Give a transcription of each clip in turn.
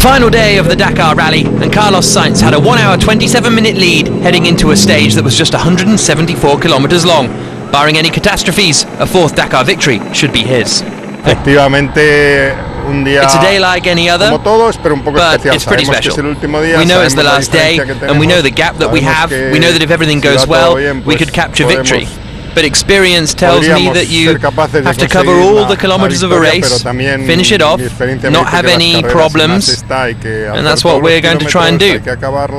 Final day of the Dakar Rally, and Carlos Sainz had a 1 hour 27-minute lead heading into a stage that was just 174 kilometers long. Barring any catastrophes, a fourth Dakar victory should be his. It's a day like any other, but it's pretty special. We know it's the last day, and we know the gap that we have. We know that if everything goes well, we could capture victory. But experience tells me that you have to cover all the kilometers of a race, finish it off, not have any problems, and that's what we're going to try and do.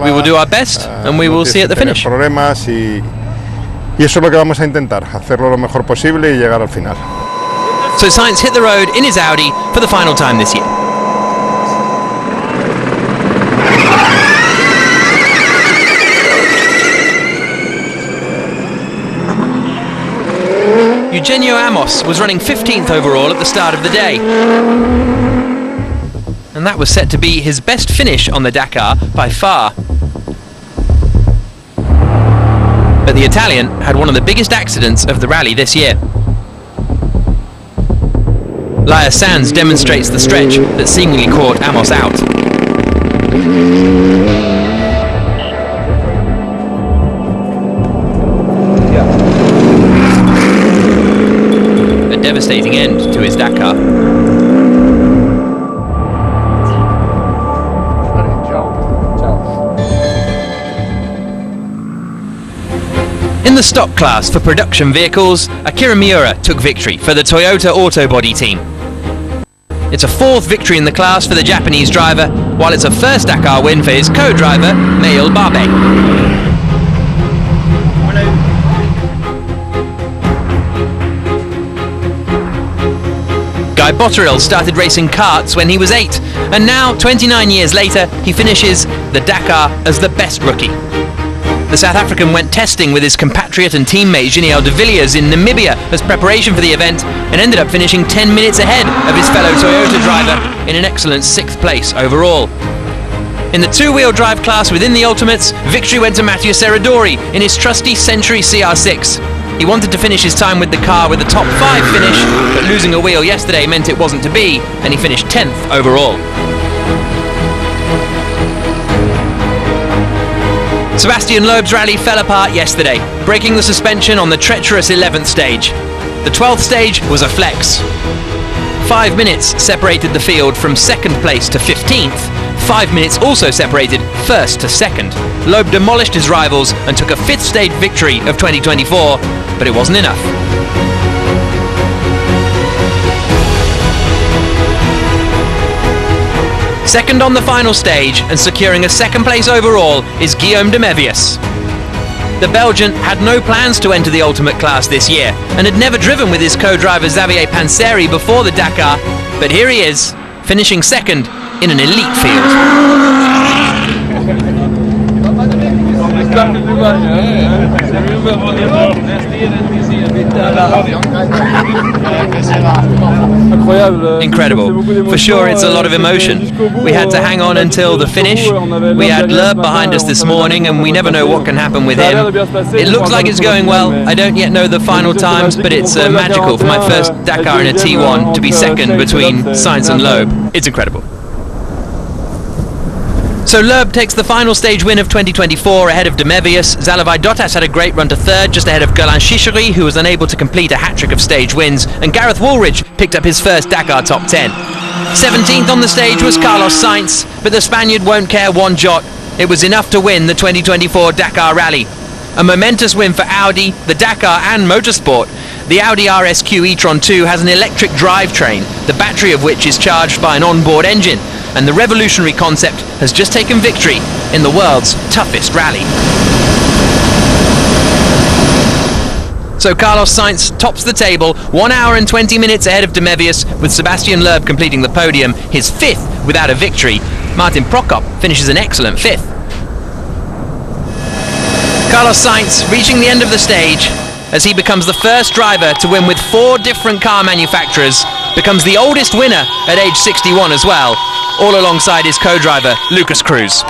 We will do our best, and we will see at the finish. Y eso es lo que vamos a intentar, hacerlo lo mejor posible y llegar al final. So Sainz hit the road in his Audi for the final time this year. Eugenio Amos was running 15th overall at the start of the day. And that was set to be his best finish on the Dakar by far. But the Italian had one of the biggest accidents of the rally this year. Laia Sanz demonstrates the stretch that seemingly caught Amos out. A devastating end to his Dakar. In the stock class for production vehicles, Akira Miura took victory for the Toyota Autobody team. It's a fourth victory in the class for the Japanese driver, while it's a first Dakar win for his co-driver, Maël Barbe. Guy Botterill started racing karts when he was 8, and now, 29 years later, he finishes the Dakar as the best rookie. The South African went testing with his compatriot and teammate Giniel de Villiers in Namibia as preparation for the event, and ended up finishing 10 minutes ahead of his fellow Toyota driver in an excellent 6th place overall. In the two-wheel drive class within the Ultimates, victory went to Mathieu Serradori in his trusty Century CR6. He wanted to finish his time with the car with a top 5 finish, but losing a wheel yesterday meant it wasn't to be, and he finished 10th overall. Sebastian Loeb's rally fell apart yesterday, breaking the suspension on the treacherous 11th stage. The 12th stage was a flex. 5 minutes separated the field from 2nd place to 15th. 5 minutes also separated 1st to 2nd. Loeb demolished his rivals and took a 5th stage victory of 2024, but it wasn't enough. Second on the final stage and securing a 2nd place overall is Guillaume de Mévius. The Belgian had no plans to enter the ultimate class this year and had never driven with his co-driver Xavier Panseri before the Dakar, but here he is, finishing 2nd in an elite field. Incredible. For sure, it's a lot of emotion. We had to hang on until the finish. We had Loeb behind us this morning, and we never know what can happen with him. It looks like it's going well. I don't yet know the final times, but it's magical for my first Dakar in a T1 to be 2nd between Sainz and Loeb. It's incredible. So Loeb takes the final stage win of 2024 ahead of de Mévius. Zalavai Dottas had a great run to 3rd, just ahead of Golan Chichery, who was unable to complete a hat-trick of stage wins, and Gareth Woolridge picked up his first Dakar top 10. 17th on the stage was Carlos Sainz, but the Spaniard won't care one jot. It was enough to win the 2024 Dakar Rally. A momentous win for Audi, the Dakar and Motorsport. The Audi RSQ e-tron 2 has an electric drivetrain, the battery of which is charged by an onboard engine, and the revolutionary concept has just taken victory in the world's toughest rally. So Carlos Sainz tops the table, 1 hour and 20 minutes ahead of de Mévius, with Sebastian Loeb completing the podium, his 5th without a victory. Martin Prokop finishes an excellent 5th. Carlos Sainz reaching the end of the stage as he becomes the first driver to win with 4 different car manufacturers, becomes the oldest winner at age 61 as well, all alongside his co-driver, Lucas Cruz.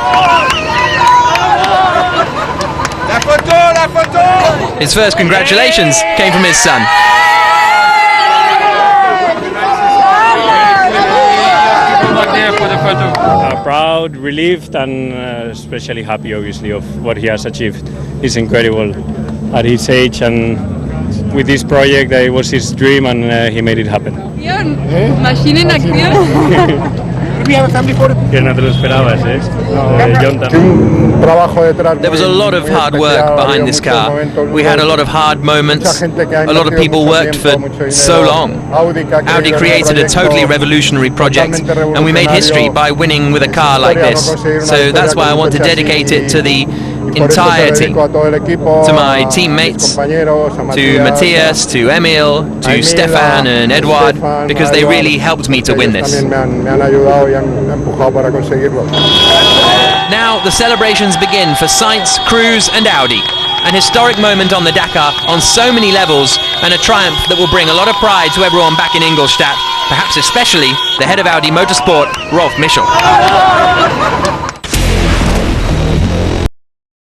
His first congratulations came from his son. proud, relieved, and especially happy, obviously, of what he has achieved. He's incredible at his age, and with this project, it was his dream, and he made it happen. Machine in acción. Que no te lo esperabas, ¿eh? John también. Un trabajo detrás There was a lot of muy hard work especial, behind había this muchos car. momentos We had a muy- lot of hard moments. mucha gente que ha A lot of invertido people mucho worked tiempo, for mucho so dinero. long. Audi que ha Audi creído en el created a totally proyecto revolutionary project, totalmente and we made history by revolucionario. winning with a car like Historia, no this. conseguir una So that's victoria why I con want to un coche dedicate así, it to the y por eso se lo entire team, dedico a todo el equipo, to my a teammates, mis compañeros, a to Matías, Matthias, to Emil, to Emil, Stefan and Edward, Stefan, because a they Edward, really helped me to porque win ellos this. también me han ayudado y han empujado para conseguirlo. Now the celebrations begin for Sainz, Cruz and Audi. An historic moment on the Dakar on so many levels, and a triumph that will bring a lot of pride to everyone back in Ingolstadt, perhaps especially the head of Audi Motorsport, Rolf Mischel.